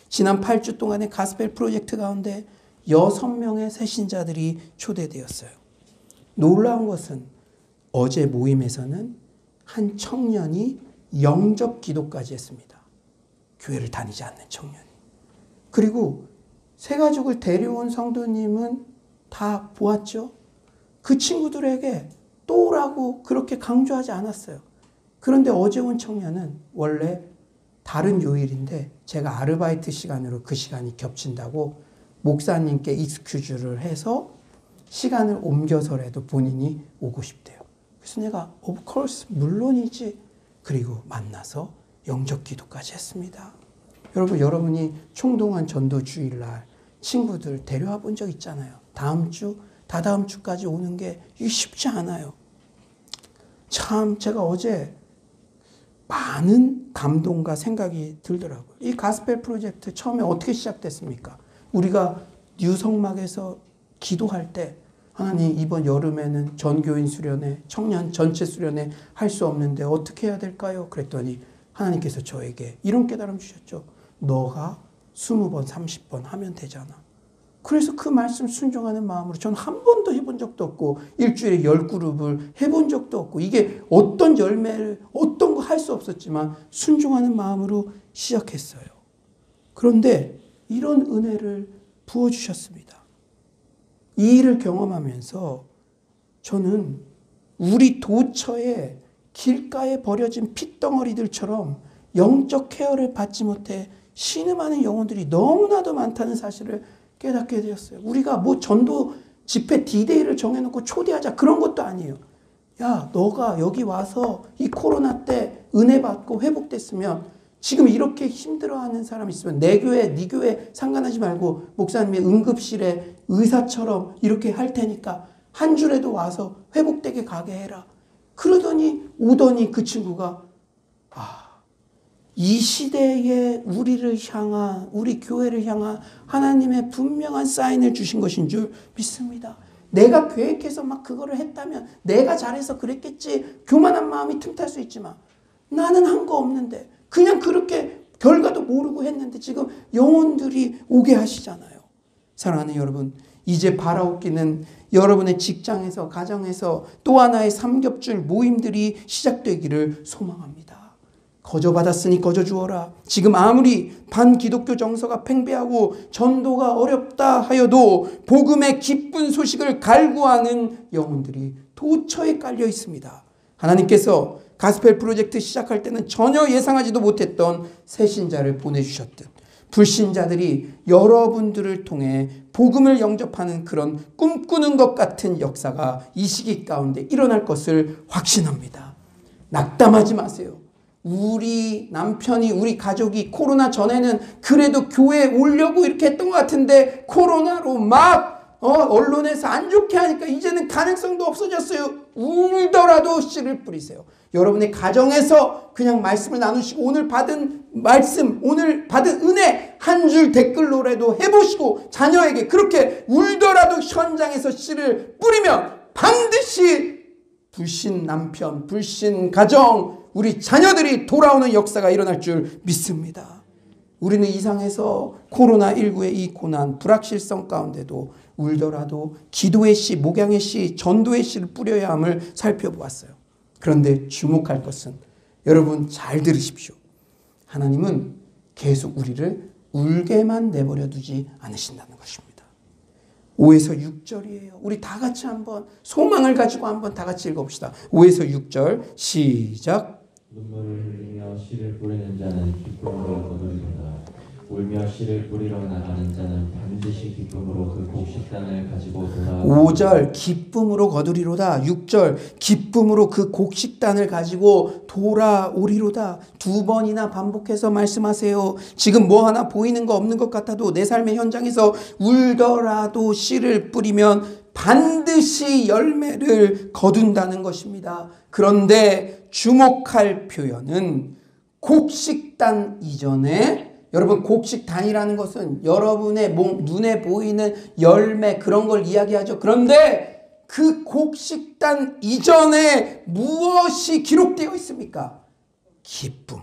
지난 8주 동안의 가스펠 프로젝트 가운데 6명의 새신자들이 초대되었어요. 놀라운 것은 어제 모임에서는 한 청년이 영접 기도까지 했습니다. 교회를 다니지 않는 청년이. 그리고 새 가족을 데려온 성도님은 다 보았죠. 그 친구들에게 또라고 그렇게 강조하지 않았어요. 그런데 어제 온 청년은 원래 다른 요일인데 제가 아르바이트 시간으로 그 시간이 겹친다고 목사님께 익스큐즈를 해서 시간을 옮겨서라도 본인이 오고 싶대요. 그래서 내가 of course 물론이지. 그리고 만나서 영접 기도까지 했습니다. 여러분, 여러분이 총동원 전도 주일날 친구들 데려와 본 적 있잖아요. 다음 주, 다다음 주까지 오는 게 쉽지 않아요. 참 제가 어제 많은 감동과 생각이 들더라고요. 이 가스펠 프로젝트 처음에 어떻게 시작됐습니까? 우리가 뉴성막에서 기도할 때 하나님 이번 여름에는 전교인 수련회, 청년 전체 수련회 할 수 없는데 어떻게 해야 될까요? 그랬더니 하나님께서 저에게 이런 깨달음 주셨죠. 너가 20번, 30번 하면 되잖아. 그래서 그 말씀 순종하는 마음으로 저는 한 번도 해본 적도 없고 일주일에 10그룹을 해본 적도 없고 이게 어떤 열매를 어떤 거 할 수 없었지만 순종하는 마음으로 시작했어요. 그런데 이런 은혜를 부어주셨습니다. 이 일을 경험하면서 저는 우리 도처에 길가에 버려진 핏덩어리들처럼 영적 케어를 받지 못해 신음하는 영혼들이 너무나도 많다는 사실을 깨닫게 되었어요. 우리가 뭐 전도 집회 D-Day를 정해놓고 초대하자 그런 것도 아니에요. 야, 너가 여기 와서 이 코로나 때 은혜 받고 회복됐으면 지금 이렇게 힘들어하는 사람 있으면 내 교회, 네 교회 상관하지 말고 목사님의 응급실에 의사처럼 이렇게 할 테니까 한 줄에도 와서 회복되게 가게 해라. 그러더니 오더니 그 친구가 이 시대에 우리를 향한, 우리 교회를 향한 하나님의 분명한 사인을 주신 것인 줄 믿습니다. 내가 계획해서 막 그거를 했다면 내가 잘해서 그랬겠지, 교만한 마음이 틈탈 수 있지만 나는 한 거 없는데 그냥 그렇게 결과도 모르고 했는데 지금 영혼들이 오게 하시잖아요. 사랑하는 여러분, 이제 바라옵기는 여러분의 직장에서, 가정에서 또 하나의 삼겹줄 모임들이 시작되기를 소망합니다. 거저 받았으니 거저 주어라. 지금 아무리 반기독교 정서가 팽배하고 전도가 어렵다 하여도 복음의 기쁜 소식을 갈구하는 영혼들이 도처에 깔려 있습니다. 하나님께서 가스펠 프로젝트 시작할 때는 전혀 예상하지도 못했던 새신자를 보내주셨듯 불신자들이 여러분들을 통해 복음을 영접하는 그런 꿈꾸는 것 같은 역사가 이 시기 가운데 일어날 것을 확신합니다. 낙담하지 마세요. 우리 남편이, 우리 가족이 코로나 전에는 그래도 교회에 오려고 이렇게 했던 것 같은데 코로나로 막 언론에서 안 좋게 하니까 이제는 가능성도 없어졌어요. 울더라도 씨를 뿌리세요. 여러분의 가정에서 그냥 말씀을 나누시고 오늘 받은 말씀, 오늘 받은 은혜 한 줄 댓글로라도 해보시고 자녀에게 그렇게 울더라도 현장에서 씨를 뿌리면 반드시 불신 남편, 불신 가정, 우리 자녀들이 돌아오는 역사가 일어날 줄 믿습니다. 우리는 이 상에서 코로나19의 이 고난, 불확실성 가운데도 울더라도 기도의 씨, 목양의 씨, 전도의 씨를 뿌려야 함을 살펴보았어요. 그런데 주목할 것은, 여러분 잘 들으십시오. 하나님은 계속 우리를 울게만 내버려 두지 않으신다는 것입니다. 5에서 6절이에요. 우리 다 같이 한번 소망을 가지고 한번 다 같이 읽어봅시다. 5에서 6절 시작. 눈물을 흘리며 씨를 뿌리는 자는 기쁨으로 거두리로다. 울며 씨를 뿌리러 나가는 자는 반드시 기쁨으로 그 곡식단을 가지고 돌아오리로다. 5절 기쁨으로 거두리로다. 6절 기쁨으로 그 곡식단을 가지고 돌아오리로다. 두 번이나 반복해서 말씀하세요. 지금 뭐 하나 보이는 거 없는 것 같아도 내 삶의 현장에서 울더라도 씨를 뿌리면 반드시 열매를 거둔다는 것입니다. 그런데 주목할 표현은 곡식단 이전에, 여러분 곡식단이라는 것은 여러분의 눈에 보이는 열매 그런 걸 이야기하죠. 그런데 그 곡식단 이전에 무엇이 기록되어 있습니까? 기쁨.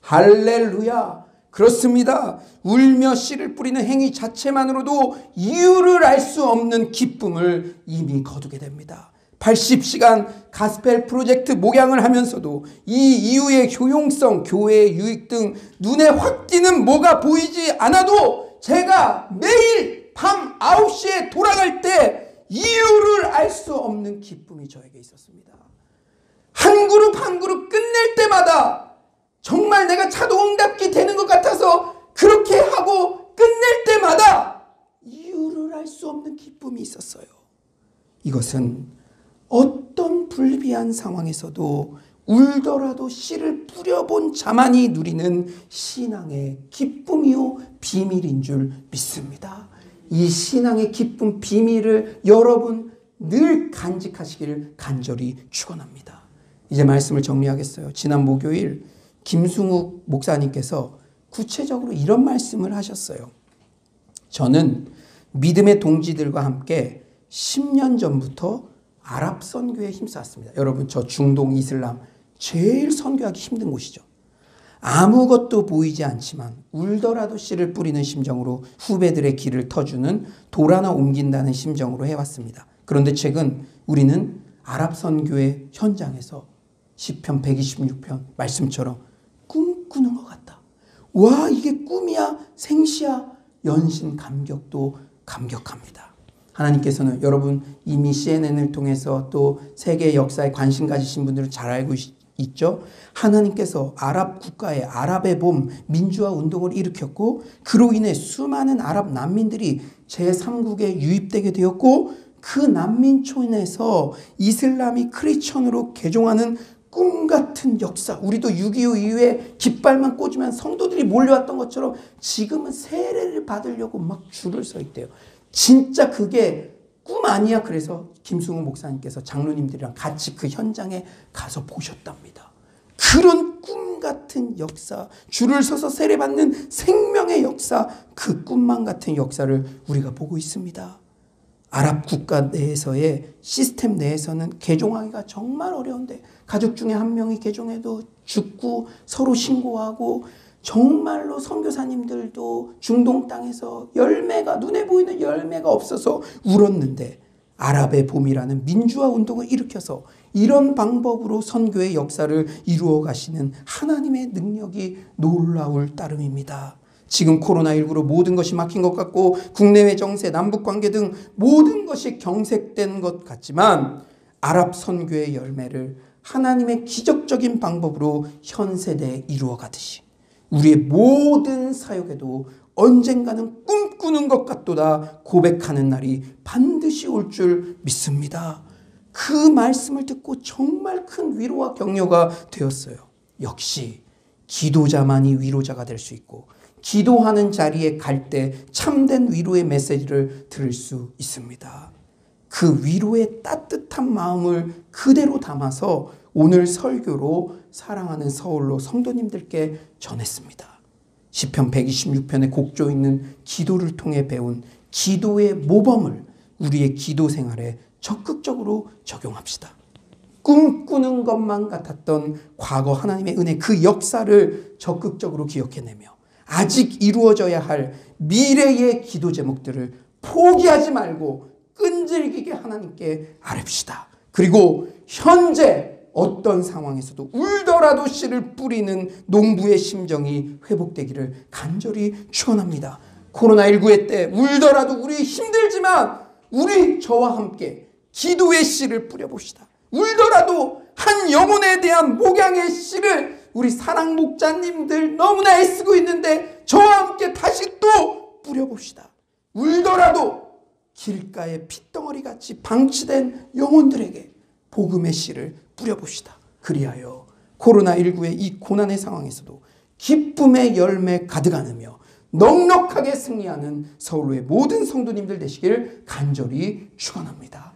할렐루야. 그렇습니다. 울며 씨를 뿌리는 행위 자체만으로도 이유를 알 수 없는 기쁨을 이미 거두게 됩니다. 80시간 가스펠 프로젝트 목양을 하면서도 이 이유의 효용성, 교회의 유익 등 눈에 확 띄는 뭐가 보이지 않아도 제가 매일 밤 9시에 돌아갈 때 이유를 알 수 없는 기쁨이 저에게 있었습니다. 한 그룹 한 그룹 끝낼 때마다 정말 내가 자동응답기 되는 것 같아서 그렇게 하고 끝낼 때마다 이유를 알 수 없는 기쁨이 있었어요. 이것은 어떤 불비한 상황에서도 울더라도 씨를 뿌려본 자만이 누리는 신앙의 기쁨이요 비밀인 줄 믿습니다. 이 신앙의 기쁨 비밀을 여러분 늘 간직하시기를 간절히 축원합니다. 이제 말씀을 정리하겠어요. 지난 목요일 김승욱 목사님께서 구체적으로 이런 말씀을 하셨어요. 저는 믿음의 동지들과 함께 10년 전부터 아랍 선교에 힘썼습니다. 여러분 저 중동 이슬람 제일 선교하기 힘든 곳이죠. 아무것도 보이지 않지만 울더라도 씨를 뿌리는 심정으로 후배들의 길을 터주는 돌 하나 옮긴다는 심정으로 해왔습니다. 그런데 최근 우리는 아랍 선교의 현장에서 시편 126편 말씀처럼 꿈꾸는 것 같다. 와 이게 꿈이야 생시야 연신 감격도 감격합니다. 하나님께서는 여러분 이미 CNN을 통해서 또 세계 역사에 관심 가지신 분들은 잘 알고 있죠. 하나님께서 아랍 국가에 아랍의 봄 민주화 운동을 일으켰고 그로 인해 수많은 아랍 난민들이 제3국에 유입되게 되었고 그 난민촌에서 이슬람이 크리스천으로 개종하는 꿈같은 역사, 우리도 6.25 이후에 깃발만 꽂으면 성도들이 몰려왔던 것처럼 지금은 세례를 받으려고 막 줄을 서 있대요. 진짜 그게 꿈 아니야. 그래서 김승우 목사님께서 장로님들이랑 같이 그 현장에 가서 보셨답니다. 그런 꿈 같은 역사, 줄을 서서 세례받는 생명의 역사, 그 꿈만 같은 역사를 우리가 보고 있습니다. 아랍 국가 내에서의 시스템 내에서는 개종하기가 정말 어려운데 가족 중에 한 명이 개종해도 죽고 서로 신고하고 정말로 선교사님들도 중동 땅에서 열매가 눈에 보이는 열매가 없어서 울었는데 아랍의 봄이라는 민주화 운동을 일으켜서 이런 방법으로 선교의 역사를 이루어 가시는 하나님의 능력이 놀라울 따름입니다. 지금 코로나19로 모든 것이 막힌 것 같고 국내외 정세, 남북관계 등 모든 것이 경색된 것 같지만 아랍 선교의 열매를 하나님의 기적적인 방법으로 현 세대에 이루어 가듯이 우리의 모든 사역에도 언젠가는 꿈꾸는 것 같도다 고백하는 날이 반드시 올 줄 믿습니다. 그 말씀을 듣고 정말 큰 위로와 격려가 되었어요. 역시 기도자만이 위로자가 될 수 있고 기도하는 자리에 갈 때 참된 위로의 메시지를 들을 수 있습니다. 그 위로의 따뜻한 마음을 그대로 담아서 오늘 설교로 사랑하는 서울로 성도님들께 전했습니다. 시편 126편의 곡조 있는 기도를 통해 배운 기도의 모범을 우리의 기도 생활에 적극적으로 적용합시다. 꿈꾸는 것만 같았던 과거 하나님의 은혜 그 역사를 적극적으로 기억해내며 아직 이루어져야 할 미래의 기도 제목들을 포기하지 말고 끈질기게 하나님께 아뢰시다. 그리고 현재 어떤 상황에서도 울더라도 씨를 뿌리는 농부의 심정이 회복되기를 간절히 축원합니다. 코로나19의 때 울더라도 우리 힘들지만 우리 저와 함께 기도의 씨를 뿌려봅시다. 울더라도 한 영혼에 대한 목양의 씨를 우리 사랑 목자님들 너무나 애쓰고 있는데 저와 함께 다시 또 뿌려봅시다. 울더라도 길가에 핏덩어리같이 방치된 영혼들에게 복음의 씨를 뿌려봅시다. 그리하여 코로나19의 이 고난의 상황에서도 기쁨의 열매 가득 안으며 넉넉하게 승리하는 서울로의 모든 성도님들 되시길 간절히 축원합니다.